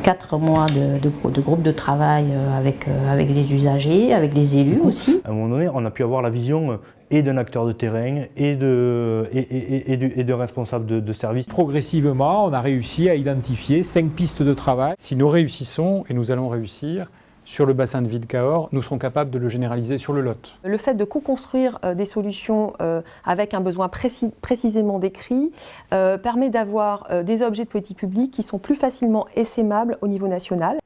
4 mois de groupe de travail avec les usagers, avec les élus aussi. À un moment donné, on a pu avoir la vision et d'un acteur de terrain et de responsables de service. Progressivement, on a réussi à identifier 5 pistes de travail. Si nous réussissons, et nous allons réussir, sur le bassin de vie de Cahors, nous serons capables de le généraliser sur le Lot. Le fait de co-construire des solutions avec un besoin précisément décrit permet d'avoir des objets de politique publique qui sont plus facilement essaimables au niveau national.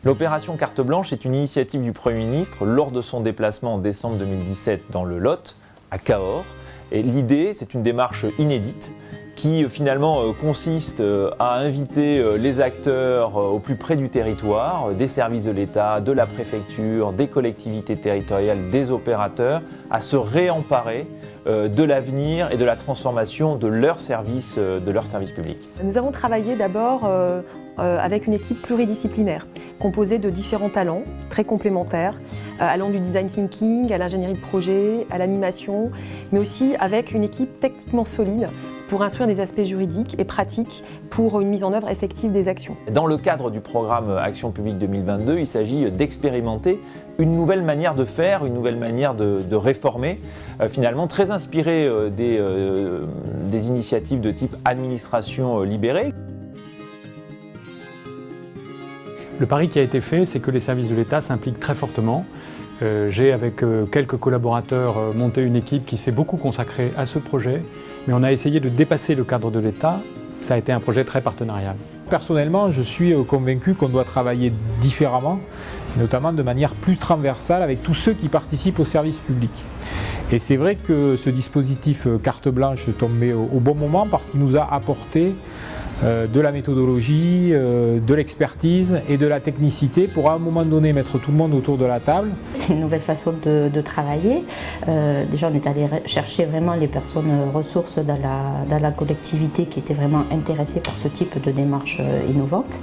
L'opération Carte Blanche est une initiative du Premier ministre lors de son déplacement en décembre 2017 dans le Lot, à Cahors. Et l'idée, c'est une démarche inédite qui finalement consiste à inviter les acteurs au plus près du territoire, des services de l'État, de la préfecture, des collectivités territoriales, des opérateurs, à se réemparer de l'avenir et de la transformation de leurs services publics. Nous avons travaillé d'abord avec une équipe pluridisciplinaire, composée de différents talents très complémentaires, allant du design thinking à l'ingénierie de projet, à l'animation, mais aussi avec une équipe techniquement solide pour instruire des aspects juridiques et pratiques pour une mise en œuvre effective des actions. Dans le cadre du programme Action publique 2022, il s'agit d'expérimenter une nouvelle manière de faire, une nouvelle manière de réformer, finalement très inspirée des initiatives de type administration libérée. Le pari qui a été fait, c'est que les services de l'État s'impliquent très fortement. J'ai, avec quelques collaborateurs, monté une équipe qui s'est beaucoup consacrée à ce projet, mais on a essayé de dépasser le cadre de l'État. Ça a été un projet très partenarial. Personnellement, je suis convaincu qu'on doit travailler différemment, notamment de manière plus transversale avec tous ceux qui participent au service public. Et c'est vrai que ce dispositif carte blanche tombait au bon moment parce qu'il nous a apporté de la méthodologie, de l'expertise et de la technicité pour à un moment donné mettre tout le monde autour de la table. C'est une nouvelle façon de travailler. Déjà on est allé chercher vraiment les personnes ressources dans la collectivité qui étaient vraiment intéressées par ce type de démarche innovante,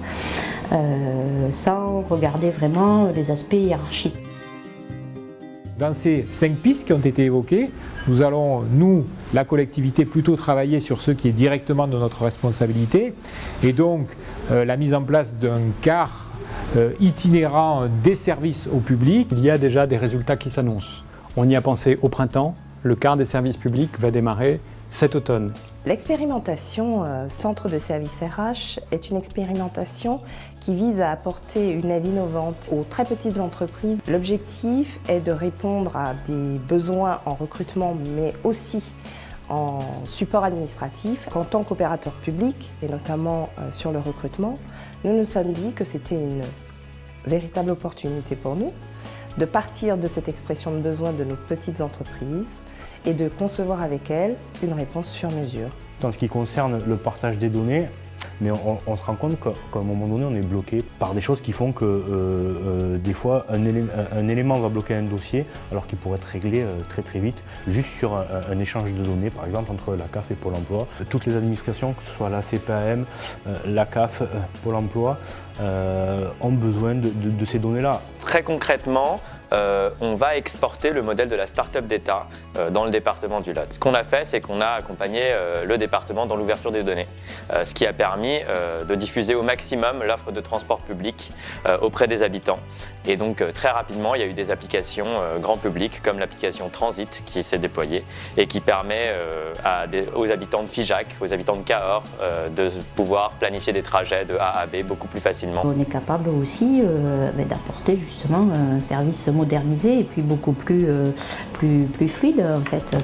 sans regarder vraiment les aspects hiérarchiques. Dans ces 5 pistes qui ont été évoquées, nous allons, nous, la collectivité, plutôt travailler sur ce qui est directement de notre responsabilité et donc la mise en place d'un car itinérant des services au public. Il y a déjà des résultats qui s'annoncent. On y a pensé au printemps, le quart des services publics va démarrer cet automne. L'expérimentation Centre de services RH est une expérimentation qui vise à apporter une aide innovante aux très petites entreprises. L'objectif est de répondre à des besoins en recrutement, mais aussi en support administratif. En tant qu'opérateur public, et notamment sur le recrutement, nous nous sommes dit que c'était une véritable opportunité pour nous de partir de cette expression de besoin de nos petites entreprises et de concevoir avec elles une réponse sur mesure. Dans ce qui concerne le partage des données, mais on se rend compte qu'à un moment donné, on est bloqué par des choses qui font que des fois, un élément va bloquer un dossier alors qu'il pourrait être réglé très très vite, juste sur un échange de données, par exemple entre la CAF et Pôle emploi. Toutes les administrations, que ce soit la CPAM, la CAF, Pôle emploi, ont besoin de ces données-là. Très concrètement, on va exporter le modèle de la start-up d'État dans le département du Lot. Ce qu'on a fait, c'est qu'on a accompagné le département dans l'ouverture des données, ce qui a permis de diffuser au maximum l'offre de transport public auprès des habitants. Et donc très rapidement, il y a eu des applications grand public comme l'application Transit qui s'est déployée et qui permet aux habitants de Figeac, aux habitants de Cahors de pouvoir planifier des trajets de A à B beaucoup plus facilement. On est capable aussi d'apporter justement un service modernisé et puis beaucoup plus fluide en fait,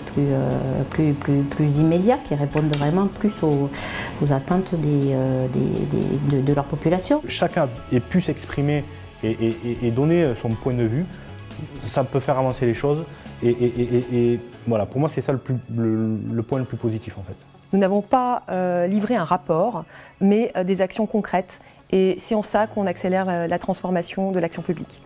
plus immédiat, qui répondent vraiment plus aux attentes de leur population. Chacun ait pu s'exprimer et donner son point de vue, ça peut faire avancer les choses et voilà, pour moi c'est ça le point le plus positif en fait. Nous n'avons pas livré un rapport, mais des actions concrètes et c'est en ça qu'on accélère la transformation de l'action publique.